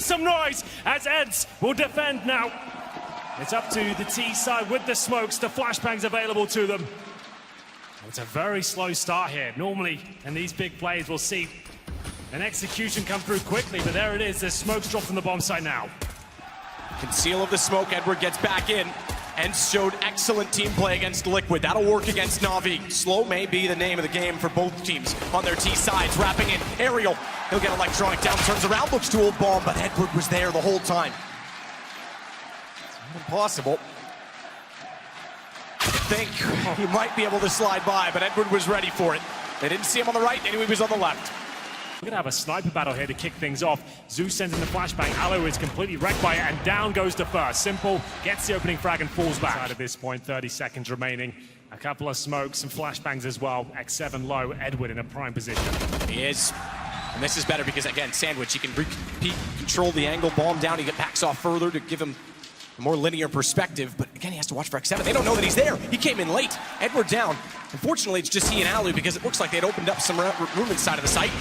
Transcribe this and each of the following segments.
make some noise as ENCE will defend now. It's up to the T side with the smokes, the flashbangs available to them. It's a very slow start here. Normally, in these big plays, we'll see an execution come through quickly, but there it is. There's smokes dropped from the bomb site now. Conceal of the smoke, Edward gets back in. ENCE showed excellent team play against Liquid. That'll work against NaVi. Slow may be the name of the game for both teams on their T sides. Wrapping in Aerial. He'll get Electronic down, turns around, looks to hold bomb, but Edward was there the whole time. It's impossible. I think he might be able to slide by, but Edward was ready for it. They didn't see him on the right, they knew he was on the left. We're gonna have a sniper battle here to kick things off. Zeus sends in the flashbang. Aloe is completely wrecked by it, and down goes the first. s1mple gets the opening frag and falls back. At this point, 30 seconds remaining. A couple of smokes, some flashbangs as well. X7 low, Edward in a prime position. He is. And this is better because, again, Sandwich, he can control the angle, bomb down, he backs off further to give him a more linear perspective. But again, he has to watch for X7. They don't know that he's there. He came in late. Edward down. Unfortunately, it's just he and Alu because it looks like they'd opened up some room inside of the site.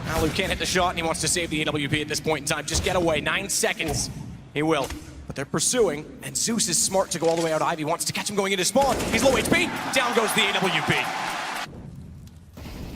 Alu can't hit the shot, and he wants to save the AWP at this point in time. Just get away. 9 seconds. He will. But they're pursuing, and Zeus is smart to go all the way out. Ivy wants to catch him going into spawn. He's low HP. Down goes the AWP.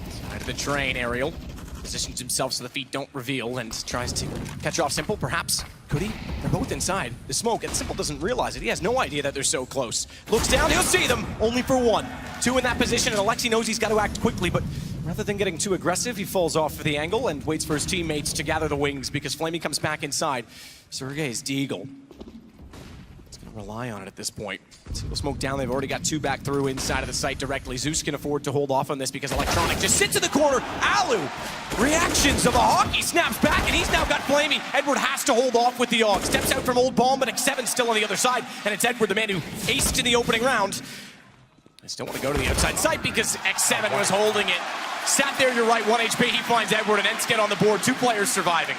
Side of the train, Aerial positions himself so the feet don't reveal and tries to catch off s1mple, perhaps. Could he? They're both inside the smoke, and s1mple doesn't realize it. He has no idea that they're so close. Looks down, he'll see them, only for one. 2 in that position, and Alexi knows he's got to act quickly, but rather than getting too aggressive, he falls off for the angle and waits for his teammates to gather the wings because Flamey comes back inside. Sergey's Deagle. He's going to rely on it at this point. Single smoke down, they've already got 2 back through inside of the site directly. Zeus can afford to hold off on this because Electronic just sits in the corner. Alu, reactions of a hockey, snaps back, and he's now got Flamey. Edward has to hold off with the AUG. Steps out from old bomb, but X7's still on the other side, and it's Edward, the man who aced in the opening round. I still want to go to the outside site because X7 was holding it. Sat there, you're right, 1 HP, he finds Edward, and ENCE get on the board. 2 players surviving.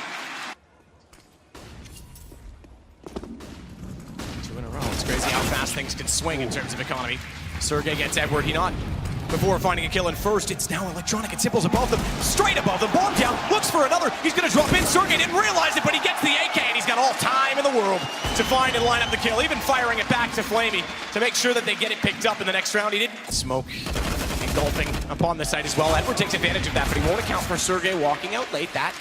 2 in a row. It's crazy how fast things can swing in terms of economy. Sergey gets Edward, he not before finding a kill in first. It's now Electronic, and s1mple's above them, straight above them, bomb down, looks for another, he's gonna drop in. Sergey didn't realize it, but he gets the AK, and he's got all time in the world to find and line up the kill, even firing it back to Flamey to make sure that they get it picked up in the next round. He didn't. Smoke engulfing upon the site as well. Edward takes advantage of that, but he won't account for Sergey walking out late. That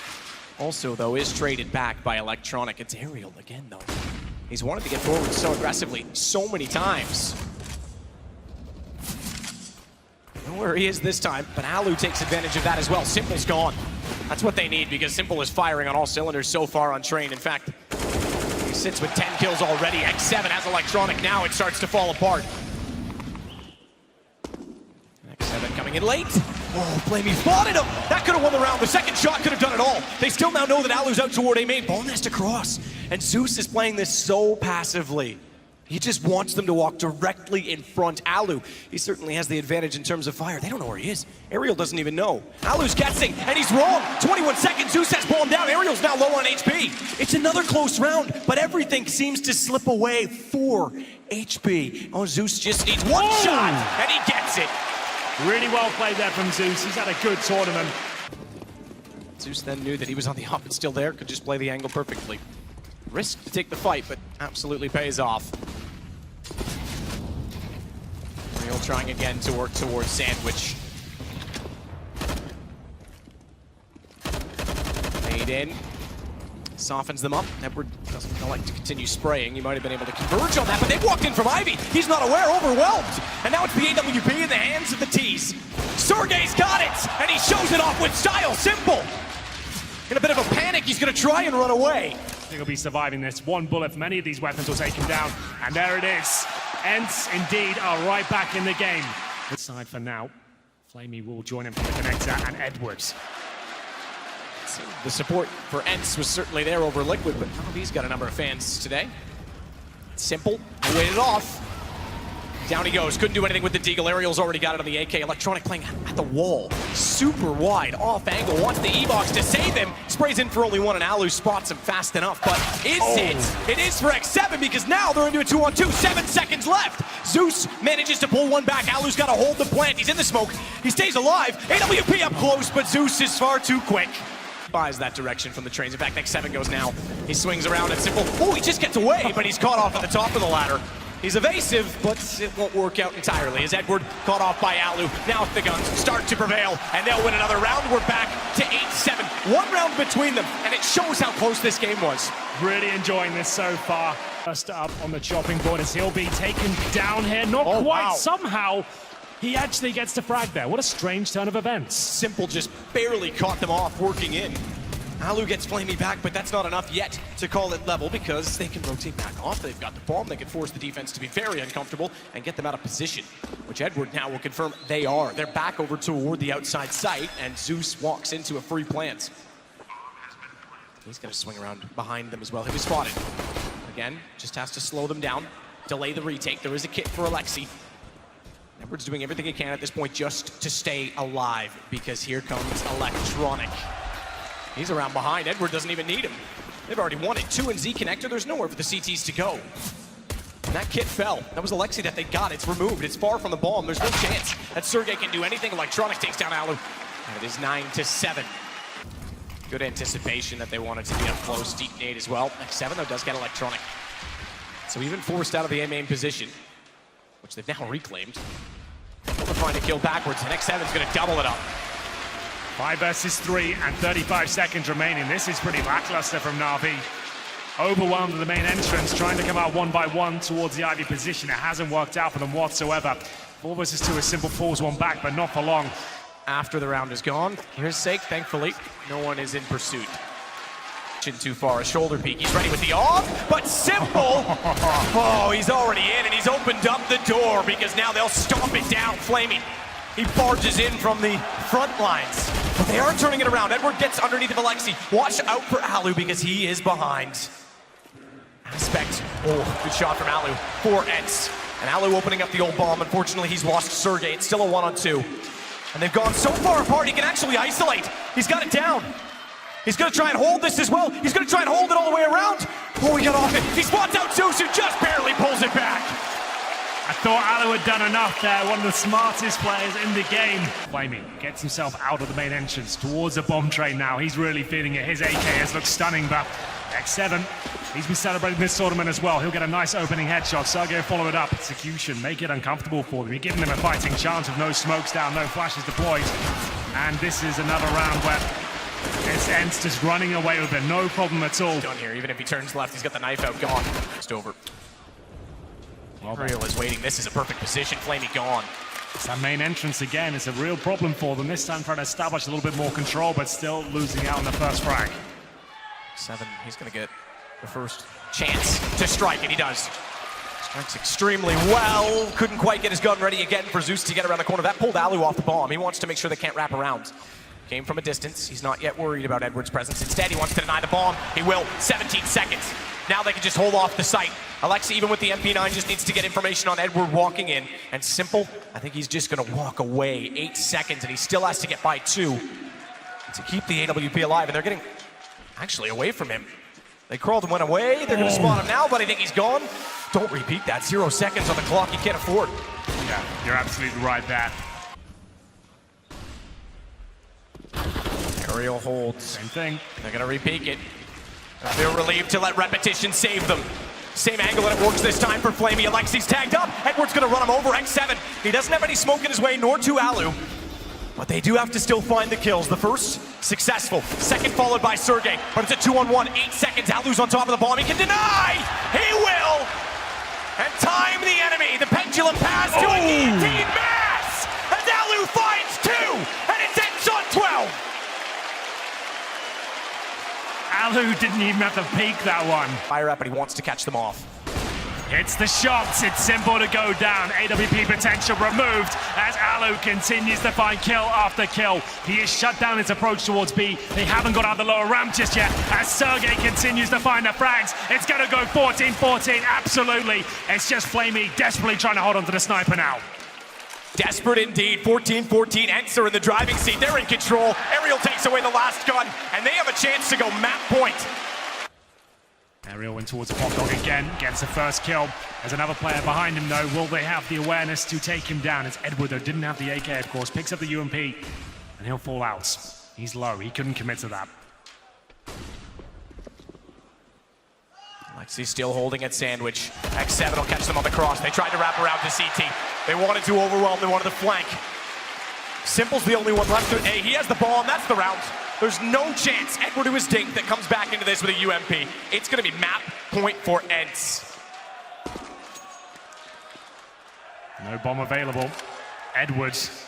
also, though, is traded back by Electronic. It's Aerial again, though. He's wanted to get forward so aggressively so many times. I don't know where he is this time, but Alu takes advantage of that as well. s1mple's gone. That's what they need because s1mple is firing on all cylinders so far on Train. In fact, he sits with 10 kills already. X7 has Electronic now. It starts to fall apart. X7 coming in late. Oh, Flamey spotted him. That could have won the round. The second shot could have done it all. They still now know that Alu's out toward A main. Ball nest across. And Zeus is playing this so passively. He just wants them to walk directly in front. Alu, he certainly has the advantage in terms of fire. They don't know where he is. Aerial doesn't even know. Alu's guessing, and he's wrong. 21 seconds, Zeus has bomb down. Aerial's now low on HP. It's another close round, but everything seems to slip away. 4 HP. Oh, Zeus just needs 1 shot, and he gets it. Really well played there from Zeus. He's had a good tournament. Zeus then knew that he was on the up and still there, could just play the angle perfectly. Risk to take the fight, but absolutely pays off. Real trying again to work towards Sandwich. Made in. Softens them up. Edward doesn't like to continue spraying. He might have been able to converge on that, but they've walked in from Ivy. He's not aware, overwhelmed. And now it's the AWP in the hands of the T's. Sergey's got it, and he shows it off with style. s1mple. In a bit of a panic, he's going to try and run away. I think he'll be surviving this. 1 bullet from any of these weapons will take him down. And there it is. ENCE indeed are right back in the game. Good side for now. Flamey will join him from the connector, and Edwards. The support for ENCE was certainly there over Liquid, but NaVi's got a number of fans today. s1mple, waited off. Down he goes, couldn't do anything with the Deagle. Aerial's already got it on the AK. Electronic playing at the wall. Super wide, off angle, wants the E-box to save him. Sprays in for only 1, and Alu spots him fast enough, but is it? It is for X7 because now they're into a 2-on-2, 7 seconds left. Zeus manages to pull 1 back. Alu's got to hold the plant. He's in the smoke. He stays alive. AWP up close, but Zeus is far too quick. buys that direction from the trains. In fact, X7 goes now. He swings around at s1mple. Oh, he just gets away, but he's caught off at the top of the ladder. He's evasive, but it won't work out entirely as Edward caught off by Alu. Now the guns start to prevail, and they'll win another round. We're back to 8-7. One round between them, and it shows how close this game was. Really enjoying this so far. First up on the chopping board as he'll be taken down here. Not quite. Wow. Somehow, he actually gets to frag there. What a strange turn of events. s1mple just barely caught them off working in. Alu gets flamey back, but that's not enough yet to call it level because they can rotate back off. They've got the bomb. They can force the defense to be very uncomfortable and get them out of position, which Edward now will confirm they are. They're back over toward the outside site, and Zeus walks into a free plant. He's going to swing around behind them as well. He'll be spotted. Again, just has to slow them down, delay the retake. There is a kit for Alexi. Edward's doing everything he can at this point just to stay alive because here comes Electronic. He's around behind. Edward doesn't even need him. They've already won it. 2 and Z connector. There's nowhere for the CTs to go. And that kit fell. That was Alexi that they got. It's removed. It's far from the bomb. There's no chance that Sergey can do anything. Electronic takes down Alu. And it is 9-7. Good anticipation that they wanted to be up close. Deep nade as well. X7 though does get Electronic. So even forced out of the main position, which they've now reclaimed. Able to find a kill backwards, and X7's going to double it up. 5 versus 3 and 35 seconds remaining. This is pretty lackluster from NaVi. Overwhelmed at the main entrance, trying to come out one by one towards the Ivy position. It hasn't worked out for them whatsoever. 4 versus 2 as s1mple pulls one back, but not for long. After the round is gone, for his sake, thankfully, no one is in pursuit. Too far, a shoulder peek. He's ready with the off, but s1mple, oh, he's already in, and he's opened up the door because now they'll stomp it down, flaming. He barges in from the front lines, but they are turning it around. Edward gets underneath of Alexi. Watch out for Alu because he is behind. Aspect, oh, good shot from Alu for ENCE. And Alu opening up the old bomb. Unfortunately, he's lost Sergey. It's still a 1-on-2. And they've gone so far apart, he can actually isolate. He's got it down. He's gonna try and hold this as well. He's gonna try and hold it all the way around. Oh, he got off it. He spots out Zeus, who just barely pulls it back. I thought Alu had done enough there, one of the smartest players in the game. Flamey gets himself out of the main entrance towards the bomb train now. He's really feeling it. His AK has looked stunning, but X7, he's been celebrating this tournament as well. He'll get a nice opening headshot. Sergey will follow it up. Execution, make it uncomfortable for them. You're giving them a fighting chance with no smokes down, no flashes deployed. And this is another round where it's ENCE just running away with it, no problem at all. Done here, even if he turns left, he's got the knife out, gone. Just over. Real is waiting. This is a perfect position. Flamey gone. It's that main entrance again. It's a real problem for them. This time trying to establish a little bit more control, but still losing out on the first frag. 7, he's going to get the first chance to strike, and he does. Strikes extremely well. Couldn't quite get his gun ready again for Zeus to get around the corner. That pulled Alu off the bomb. He wants to make sure they can't wrap around. Came from a distance. He's not yet worried about Edward's presence. Instead, he wants to deny the bomb. He will. 17 seconds. Now they can just hold off the site. Alexi, even with the MP9, just needs to get information on Edward walking in. And s1mple, I think he's just going to walk away. 8 seconds, and he still has to get by 2 to keep the AWP alive. And they're getting actually away from him. They crawled and went away. They're going to spot him now, but I think he's gone. Don't repeat that. 0 seconds on the clock. You can't afford. Yeah, you're absolutely right there. Aerial holds. Same thing. They're going to repeat it. They're relieved to let repetition save them. Same angle, and it works this time for Flamey. Alexi's tagged up. Edward's going to run him over. X7. He doesn't have any smoke in his way, nor to Alu. But they do have to still find the kills. The first, successful. Second, followed by Sergey. But it's a 2-on-1. 8 seconds. Alu's on top of the bomb. He can deny. He will. And time the enemy. The pendulum pass to a guillotine mass. As Alu finds 2. And it's ENCE on 12. Alu didn't even have to peek that one. Fire up, but he wants to catch them off. It's the shots. It's s1mple to go down. AWP potential removed as Alu continues to find kill after kill. He is shut down his approach towards B. They haven't got out the lower ramp just yet as Sergey continues to find the frags. It's going to go 14-14. Absolutely. It's just Flamey desperately trying to hold on to the sniper now. Desperate indeed. 14-14. ENCE are in the driving seat. They're in control. Aerial takes away the last gun, and they have a chance to go map point. Aerial went towards the pop dog again, gets the first kill. There's another player behind him though. Will they have the awareness to take him down? It's Edward though, didn't have the AK of course, picks up the UMP, and he'll fall out. He's low, he couldn't commit to that. He's still holding at sandwich. X7 will catch them on the cross. They tried to wrap around to CT. They wanted to overwhelm, they wanted to flank. s1mple's the only one left to A. He has the ball, and that's the round. There's no chance Edward to his dink that comes back into this with a UMP. It's gonna be map point for ENCE. No bomb available. Edwards.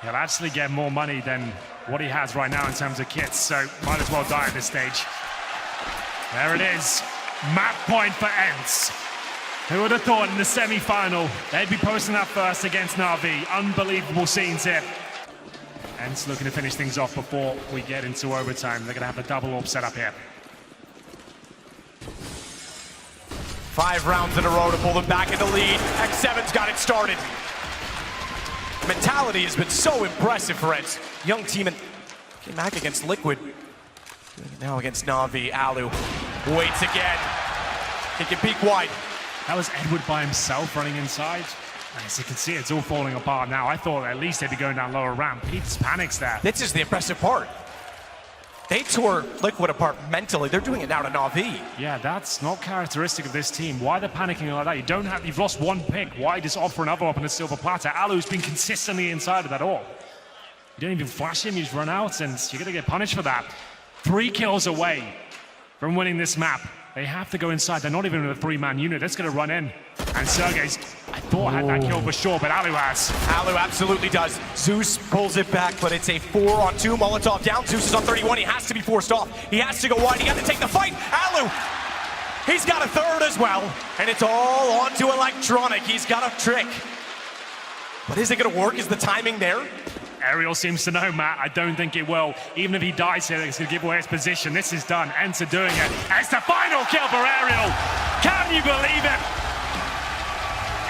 He'll actually get more money than what he has right now in terms of kits, so might as well die at this stage. There it is. Map point for ENCE. Who would have thought in the semi-final they'd be posting that first against NaVi? Unbelievable scenes here. ENCE looking to finish things off before we get into overtime. They're going to have a double orb set up here. 5 rounds in a row to pull them back into lead. X7's got it started. Mentality has been so impressive for ENCE. Young team and came back against Liquid. Now against NaVi. Alu waits again. He can peek wide. That was Edward by himself running inside. And as you can see, it's all falling apart now. I thought at least they'd be going down lower ramp. He just panics there. This is the impressive part. They tore Liquid apart mentally. They're doing it now to NaVi. Yeah, that's not characteristic of this team. Why they're panicking like that? You've lost one pick. Why just offer another up on a silver platter? Alu's been consistently inside of that all. You don't even flash him, you just run out, and you're gonna get punished for that. 3 kills away from winning this map. They have to go inside. They're not even in a 3-man unit. That's gonna run in. And Sergey's, I thought, had that kill for sure, but Alu has. Alu absolutely does. Zeus pulls it back, but it's a 4-on-2. Molotov down. Zeus is on 31. He has to be forced off. He has to go wide. He got to take the fight. Alu, he's got a 3rd as well. And it's all onto Electronic. He's got a trick. But is it going to work? Is the timing there? Aerial seems to know, Matt. I don't think it will. Even if he dies here, it's going to give away his position. This is done. ENCE are doing it. And it's the final kill for Aerial. Can you believe it?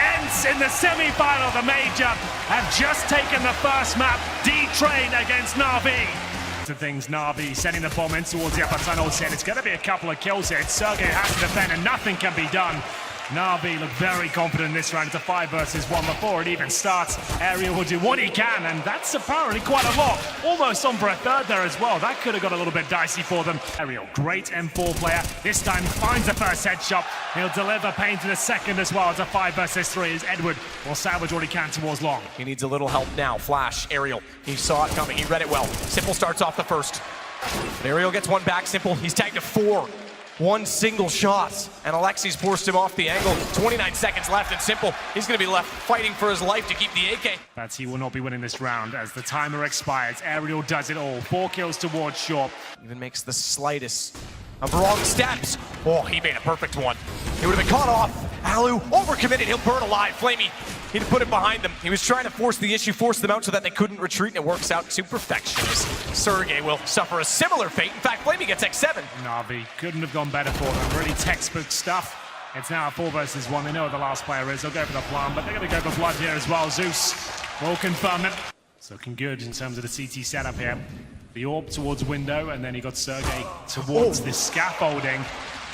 ENCE in the semi-final of the Major have just taken the first map. D-Train against NaVi. To things, NaVi sending the bomb in towards the upper tunnel. Said it's going to be a couple of kills here. Sergey has to defend and nothing can be done. NaVi look very confident in this round. It's a 5 versus 1 before it even starts. Aerial will do what he can, and that's apparently quite a lot. Almost on for a 3rd there as well. That could have got a little bit dicey for them. Aerial, great M4 player. This time finds the first headshot. He'll deliver pain to the 2nd as well. It's a 5 versus 3 as Edward will salvage what he can towards long. He needs a little help now. Flash, Aerial. He saw it coming. He read it well. s1mple starts off the first. But Aerial gets one back. s1mple, he's tagged to 4. 1 single shot, and Alexi's forced him off the angle. 29 seconds left, and s1mple, he's going to be left fighting for his life to keep the AK. But he will not be winning this round as the timer expires. Aerial does it all. 4 kills towards short. Even makes the slightest of wrong steps. Oh, he made a perfect one. He would have been caught off. Alu overcommitted. He'll burn alive. Flamey, he'd put it behind them. He was trying to force the issue, force them out so that they couldn't retreat, and it works out to perfection. Sergey will suffer a similar fate. In fact, Flamey gets X7. NaVi couldn't have gone better for them. Really textbook stuff. It's now a 4 versus 1. They know who the last player is. They'll go for the plan, but they're going to go for blood here as well. Zeus will confirm it. So looking good in terms of the CT setup here. The orb towards window, and then he got Sergey towards the scaffolding.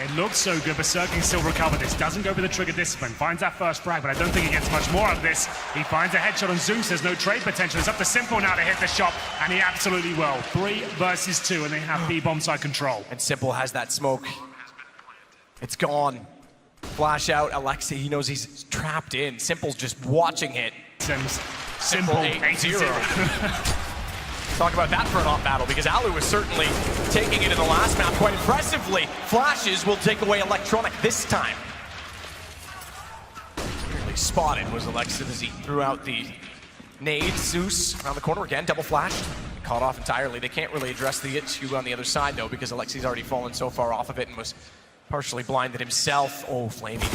It looks so good, but Sergey can still recover this. Doesn't go for the trigger discipline. Finds that first frag, but I don't think he gets much more of this. He finds a headshot on Zeus. There's no trade potential. It's up to s1mple now to hit the shot, and he absolutely will. 3 versus 2, and they have B-bomb side control. And s1mple has that smoke. It's gone. Flash out. Alexi, he knows he's trapped in. s1mple's just watching it. s1mple 8-0. Talk about that for an off battle, because Alu was certainly taking it in the last map quite impressively. Flashes will take away Electronic this time. Clearly spotted was Alexis as he threw out the nade. Zeus around the corner again, double flashed. Caught off entirely. They can't really address the issue on the other side though, because Alexi's already fallen so far off of it and was partially blinded himself. Oh, Flamey.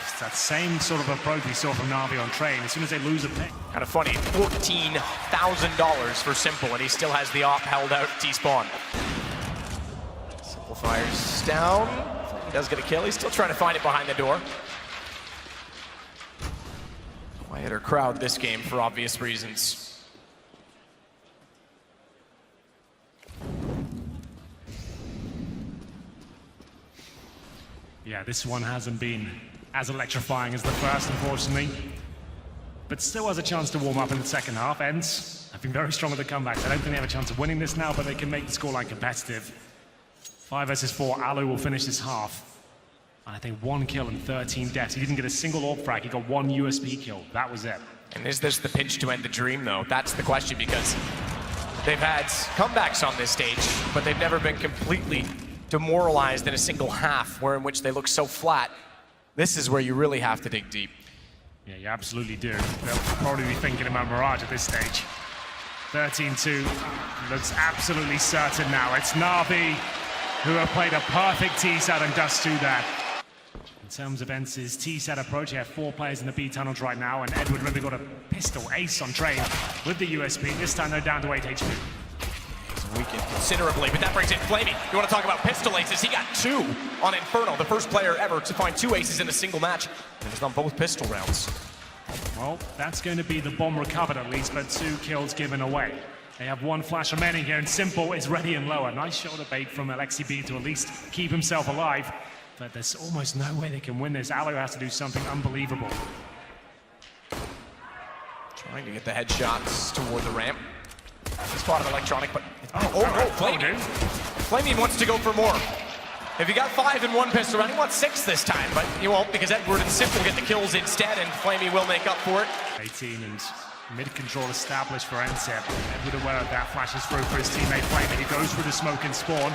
It's that same sort of approach we saw from NaVi on train. As soon as they lose a pick. Kind of funny, $14,000 for s1mple, and he still has the op held out at T-spawn. s1mple fires down. He does get a kill. He's still trying to find it behind the door. Quieter crowd this game for obvious reasons. Yeah, this one hasn't been as electrifying as the first, unfortunately. But still has a chance to warm up in the second half. ENCE have been very strong at the comebacks. I don't think they have a chance of winning this now, but they can make the scoreline competitive. 5 versus 4, Alu will finish this half. And I think 1 kill and 13 deaths. He didn't get a single AWP frag, he got 1 USB kill. That was it. And is this the pinch to end the dream, though? That's the question, because they've had comebacks on this stage, but they've never been completely demoralized in a single half, where in which they look so flat. This is where you really have to dig deep. Yeah, you absolutely do. They'll probably be thinking about Mirage at this stage. 13-2 looks absolutely certain now. It's NaVi who have played a perfect T-set and dust to that. In terms of ENCE's T-set approach, you have 4 players in the B tunnels right now, and Edward really got a pistol ace on Train with the USP. This time they're down to 8 HP. He's weakened considerably, but that brings in Flamey. You want to talk about pistol aces? He got 2 on Inferno, the first player ever to find 2 aces in a single match, and it's on both pistol rounds. Well, that's going to be the bomb recovered at least, but 2 kills given away. They have 1 flash remaining here, and s1mple is ready and lower. Nice shoulder bait from Alexi B to at least keep himself alive. But there's almost no way they can win this. Alu has to do something unbelievable. Trying to get the headshots toward the ramp. He spotted Electronic, but... Flamey. Flamey wants to go for more. If you got 5 in 1 pistol round, he wants 6 this time, but you won't, because Edward and s1mple get the kills instead, and Flamey will make up for it. 18 and mid-control established for ENCE. Edward aware of that, flashes through for his teammate Flamey. He goes through the smoke and spawn.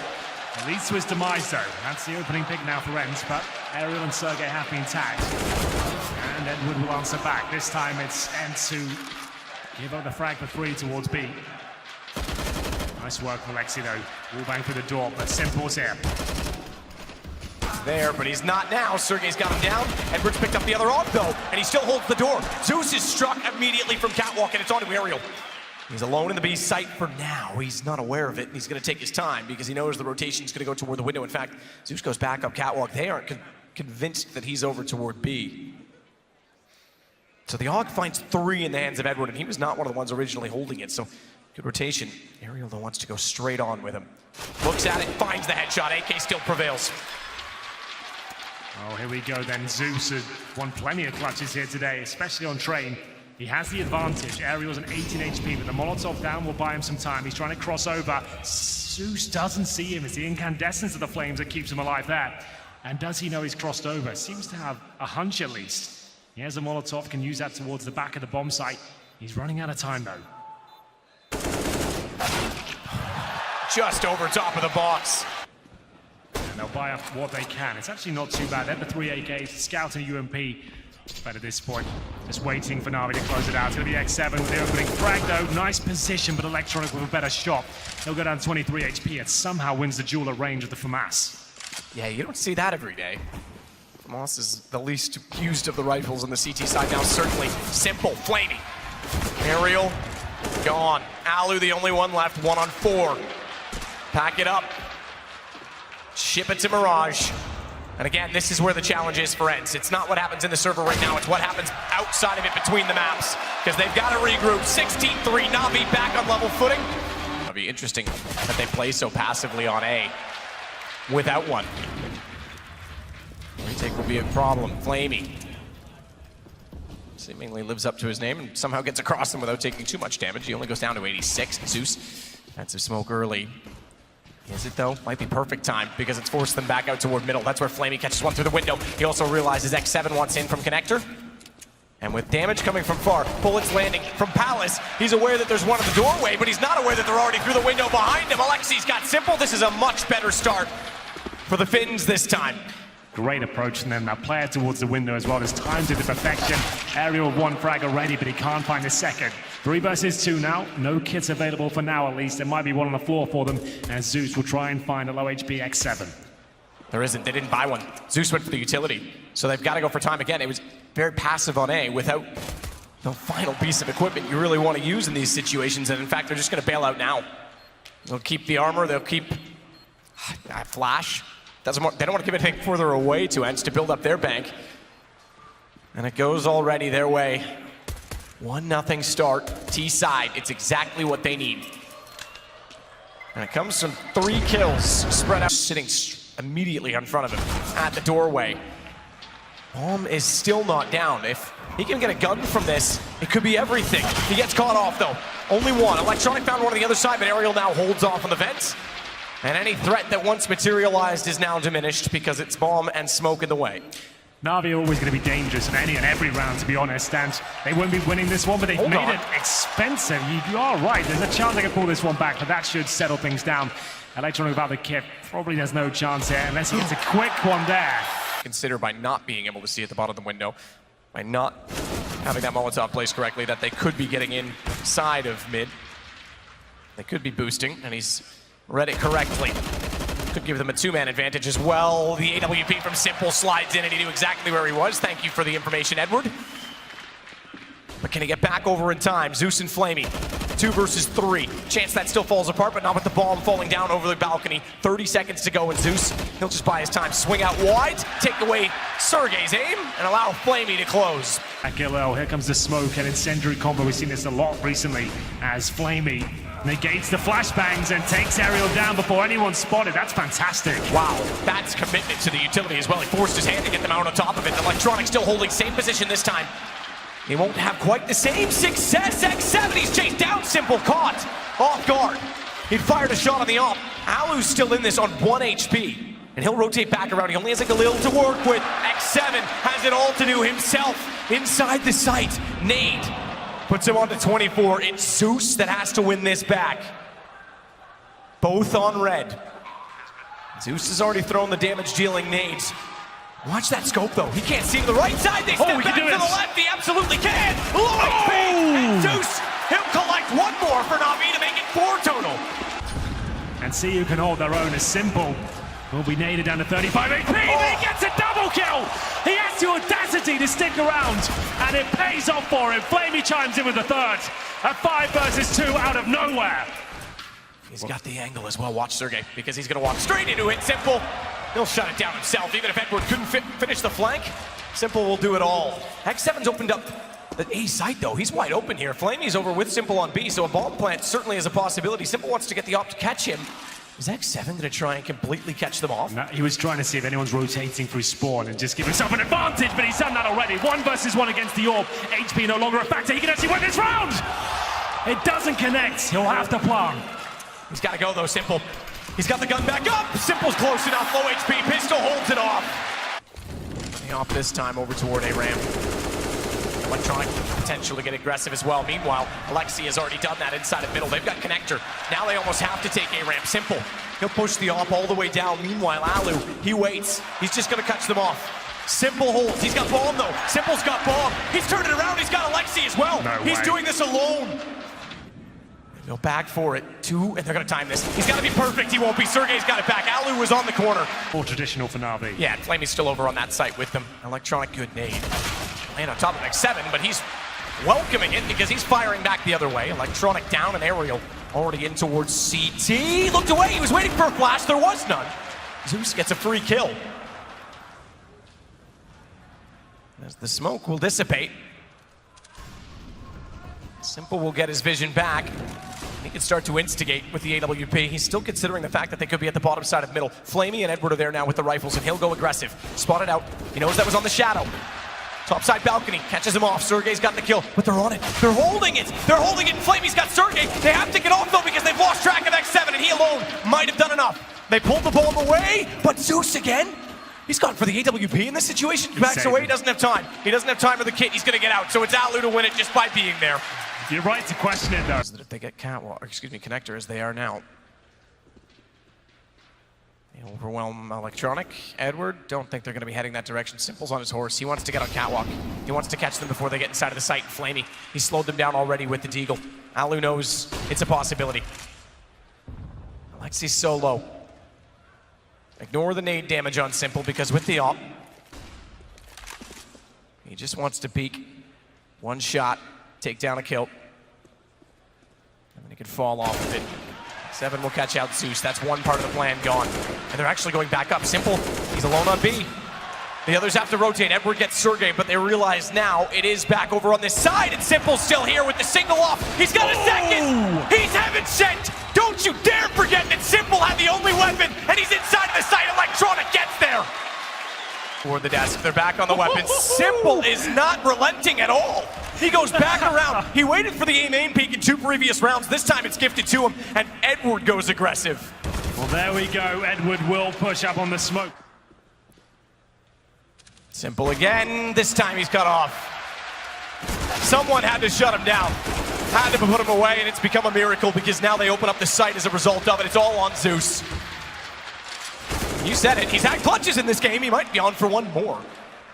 It leads to his demise though. That's the opening pick now for ENCE, but Aerial and Sergey have been tagged. And Edward will answer back. This time it's ENCE who give up the frag for 3 towards B. Nice work for Alexi though. Wall bang through the door, but s1mple's here. He's there, but he's not now. Sergey's got him down. Edward's picked up the other AWP though, and he still holds the door. Zeus is struck immediately from Catwalk, and it's on to Aerial. He's alone in the B site for now. He's not aware of it, and he's going to take his time because he knows the rotation's going to go toward the window. In fact, Zeus goes back up Catwalk. They aren't convinced that he's over toward B. So the AUG finds 3 in the hands of Edward, and he was not one of the ones originally holding it. So good rotation. Aerial though wants to go straight on with him. Looks at it, finds the headshot. AK still prevails. Oh, here we go then. Zeus has won plenty of clutches here today, especially on Train. He has the advantage. Aerial's an 18 HP, but the Molotov down will buy him some time. He's trying to cross over. Zeus doesn't see him. It's the incandescence of the flames that keeps him alive there. And does he know he's crossed over? Seems to have a hunch at least. He has a Molotov, can use that towards the back of the bomb site. He's running out of time though. Just over top of the box. And they'll buy up what they can. It's actually not too bad. They have the 3 AKs, Scout and UMP. But at this point, just waiting for NaVi to close it out. It's going to be X7 with the opening frag though. Nice position, but Electronic with a better shot. He'll go down to 23 HP and somehow wins the duel at range with the FAMAS. Yeah, you don't see that every day. FAMAS is the least used of the rifles on the CT side now, certainly. s1mple, Flamey. Aerial, gone. Alu, the only one left, 1 on 4. Pack it up. Ship it to Mirage. And again, this is where the challenge is for ENCE. It's not what happens in the server right now, it's what happens outside of it between the maps. Because they've got to regroup. 16-3, NaVi back on level footing. It'll be interesting that they play so passively on A without one. Retake will be a problem. Flamey seemingly lives up to his name and somehow gets across them without taking too much damage. He only goes down to 86. Zeus, that's a smoke early. Is it though? Might be perfect time because it's forced them back out toward middle. That's where Flamey catches one through the window. He also realizes X7 wants in from connector. And with damage coming from far, bullets landing from Palace, he's aware that there's one in the doorway, but he's not aware that they're already through the window behind him. Alexi's got s1mple. This is a much better start for the Finns this time. Great approach, and then that player towards the window as well. There's timed it to perfection. Aerial 1 frag already, but he can't find a second. 3 versus 2 now. No kits available for now, at least. There might be one on the floor for them, and Zeus will try and find a low HP X7. There isn't. They didn't buy one. Zeus went for the utility, so they've got to go for time again. It was very passive on A without the final piece of equipment you really want to use in these situations, and in fact, they're just going to bail out now. They'll keep the armor. They'll keep flash. They don't want to give anything further away to ENCE to build up their bank. And it goes already their way. 1-0 start, T side. It's exactly what they need. And it comes from 3 kills spread out, sitting immediately in front of him at the doorway. Bomb is still not down. If he can get a gun from this, it could be everything. He gets caught off though. Only 1. Electronic found one on the other side, but Aerial now holds off on the vents. And any threat that once materialized is now diminished because it's bomb and smoke in the way. NaVi are always going to be dangerous in any and every round, to be honest, and they won't be winning this one, but they've made it expensive. You are right, there's a chance they can pull this one back, but that should settle things down. Electronic about the kit, probably there's no chance here, unless he gets a quick one there. Consider by not being able to see at the bottom of the window, by not having that Molotov placed correctly, that they could be getting inside of mid. They could be boosting, and he's read it correctly. Could give them a two-man advantage as well. The AWP from s1mple slides in and he knew exactly where he was. Thank you for the information, Edward. But can he get back over in time? Zeus and Flamey, 2 versus 3. Chance that still falls apart, but not with the bomb falling down over the balcony. 30 seconds to go, and Zeus, he'll just buy his time. Swing out wide, take away Sergey's aim, and allow Flamey to close. At Gillel, here comes the smoke and incendiary combo. We've seen this a lot recently as Flamey negates the flashbangs and takes Aerial down before anyone's spotted. That's fantastic. Wow, that's commitment to the utility as well. He forced his hand to get them out on top of it. Electronic still holding same position this time. He won't have quite the same success. X7, he's chased down, s1mple, caught off guard. He fired a shot on the op. Alu's still in this on 1 HP. And he'll rotate back around. He only has a Galil to work with. X7 has it all to do himself inside the site. Nade puts him on to 24. It's Zeus that has to win this back. Both on red. Zeus has already thrown the damage-dealing nades. Watch that scope, though. He can't see to the right side. They step back to the left. He absolutely can. Low HP. And Zeus, he'll collect one more for NaVi to make it 4 total. And see who can hold their own as s1mple will be naded down to 35 HP. He gets a double kill. He has the audacity to stick around, and it pays off for him. Flamey chimes in with the third. A 5 versus 2 out of nowhere. He's got the angle as well. Watch Sergey, because he's going to walk straight into it. s1mple, he'll shut it down himself. Even if Edward couldn't finish the flank, s1mple will do it all. X7's opened up the A site, though. He's wide open here. Flamey's over with s1mple on B, so a bomb plant certainly is a possibility. s1mple wants to get the op to catch him. Is X7 going to try and completely catch them off? No, he was trying to see if anyone's rotating through spawn and just give himself an advantage, but he's done that already. 1 versus 1 against the orb. HP no longer a factor. He can actually win this round. It doesn't connect. He'll have to plant. He's got to go, though, s1mple. He's got the gun back up. s1mple's close enough. Low HP. Pistol holds it off. The op this time over toward A ramp. Electronic potential to get aggressive as well. Meanwhile, Alexi has already done that inside of middle. They've got connector. Now they almost have to take A ramp. s1mple, he'll push the op all the way down. Meanwhile, Alu, he waits. He's just going to catch them off. s1mple holds. He's got bomb, though. s1mple's got bomb. He's turning around. He's got Alexi as well. He's doing this alone. Go back for it. 2, and they're going to time this. He's got to be perfect. He won't be. Sergey's got it back. Alu was on the corner. More traditional for NaVi. Yeah, Flamey's still over on that site with them. Electronic, good nade. And on top of X7, but he's welcoming it because he's firing back the other way. Electronic down and Aerial already in towards CT. Looked away. He was waiting for a flash. There was none. Zeus gets a free kill. As the smoke will dissipate, s1mple will get his vision back. He can start to instigate with the AWP. He's still considering the fact that they could be at the bottom side of middle. Flamey and Edward are there now with the rifles, and he'll go aggressive. Spotted out. He knows that was on the shadow. Top side balcony, catches him off. Sergey's got the kill, but they're on it. They're holding it. They're holding it, and Flamey's got Sergey. They have to get off, though, because they've lost track of X7, and he alone might have done enough. They pulled the bomb away, but Zeus again. He's gone for the AWP in this situation. Backs away, he doesn't have time. He doesn't have time for the kit. He's going to get out, so it's Alu to win it just by being there. You're right to question it, though. That if they get connector as they are now. They overwhelm Electronic. Edward, don't think they're going to be heading that direction. s1mple's on his horse. He wants to get on catwalk. He wants to catch them before they get inside of the site. Flamey, he slowed them down already with the deagle. Alu knows it's a possibility. Alexi's so low. Ignore the nade damage on s1mple because with the op, he just wants to peek. 1 shot, take down a kill. And then he could fall off of it. 7 will catch out Zeus. That's one part of the plan gone. And they're actually going back up. s1mple, he's alone on B. The others have to rotate. Edward gets Sergey, but they realize now it is back over on this side, and s1mple's still here with the single off. He's got a second! He's heaven sent! Don't you dare forget that s1mple had the only weapon, and he's inside of the site. Electronic gets there! Toward the desk, they're back on the weapons. s1mple is not relenting at all. He goes back around. He waited for the main peek in 2 previous rounds. This time it's gifted to him, and Edward goes aggressive. Well, there we go. Edward will push up on the smoke. s1mple again. This time he's cut off. Someone had to shut him down. Had to put him away, and it's become a miracle because now they open up the site as a result of it. It's all on Zeus. You said it. He's had clutches in this game. He might be on for one more.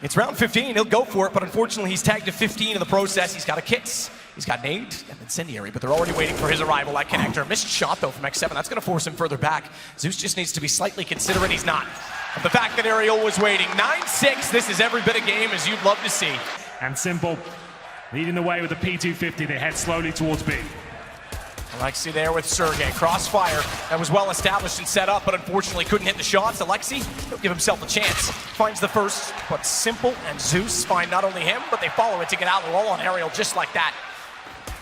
It's round 15. He'll go for it, but unfortunately he's tagged to 15 in the process. He's got a kits. He's got nade and incendiary, but they're already waiting for his arrival at connector. Missed shot, though, from X7. That's going to force him further back. Zeus just needs to be slightly considerate. He's not. But the fact that Aerial was waiting. 9-6. This is every bit of game as you'd love to see. And s1mple leading the way with the P250. They head slowly towards B. Alexi there with Sergey. Crossfire that was well established and set up, but unfortunately couldn't hit the shots. Alexi, he'll give himself a chance. Finds the first, but s1mple and Zeus find not only him, but they follow it to get out. They're all on Aerial just like that.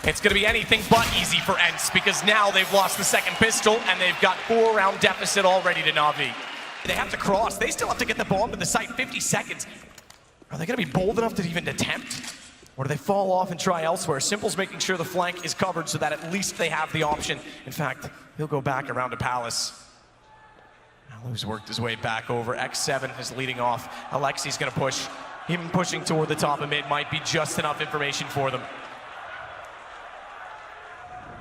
It's going to be anything but easy for ENCE because now they've lost the second pistol and they've got 4-round deficit already to NaVi. They have to cross. They still have to get the bomb to the site. 50 seconds. Are they going to be bold enough to even attempt? Or do they fall off and try elsewhere? s1mple's making sure the flank is covered so that at least they have the option. In fact, he'll go back around to Palace. Alu's worked his way back over. X7 is leading off. Alexi's going to push. Him pushing toward the top of mid might be just enough information for them.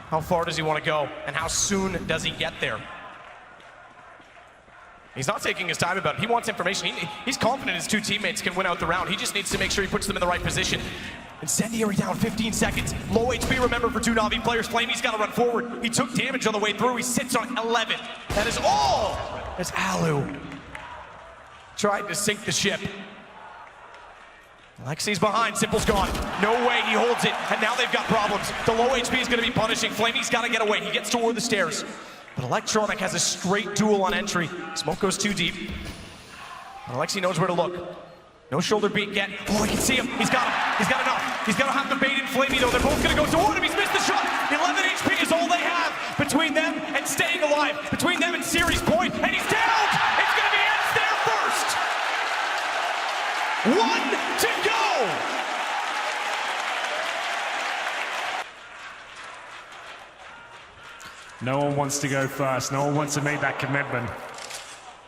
How far does he want to go? And how soon does he get there? He's not taking his time about it. He wants information. He's confident his two teammates can win out the round. He just needs to make sure he puts them in the right position. Incendiary down 15 seconds. Low HP, remember, for two NaVi players. Flamey's got to run forward. He took damage on the way through. He sits on 11. That is all as Alu tried to sink the ship. Alexi's behind. s1mple's gone. No way he holds it. And now they've got problems. The low HP is going to be punishing. Flamey's got to get away. He gets toward the stairs. But Electronic has a straight duel on entry. Smoke goes too deep. And Alexi knows where to look. No shoulder beat yet. Oh, I can see him. He's got him. He's got enough. He's got to have the bait in Flamey, though. They're both going to go toward him. He's missed the shot. 11 HP is all they have between them and staying alive. Between them and series point. And he's down. It's going to be ENCE there first. 1 to go. No one wants to go first. No one wants to make that commitment.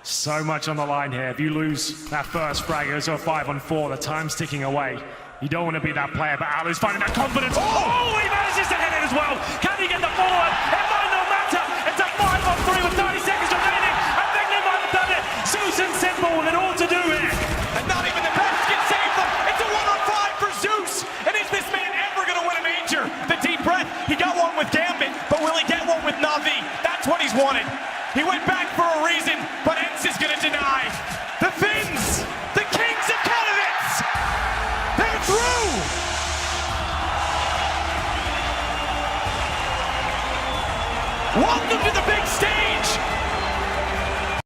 So much on the line here. If you lose that first frag, it goes to a 5-on-4. The time's ticking away. You don't want to be that player, but Alu's finding that confidence. Oh, he manages to hit it as well. Can he get the follow-up? It might not matter. It's a 5-on-3 with 30 seconds remaining. I think they might have done it. Zeus and s1mple with it all to do here. And not even the best can save them. It's a 1-on-5 for Zeus. And is this man ever going to win a major? The deep breath. He got one with Gambit, but will he get one with NaVi? That's what he's wanted. He went back for a reason, but ENCE is going to deny. The Finns, the kings of Katowice, they're through. Welcome to the big stage.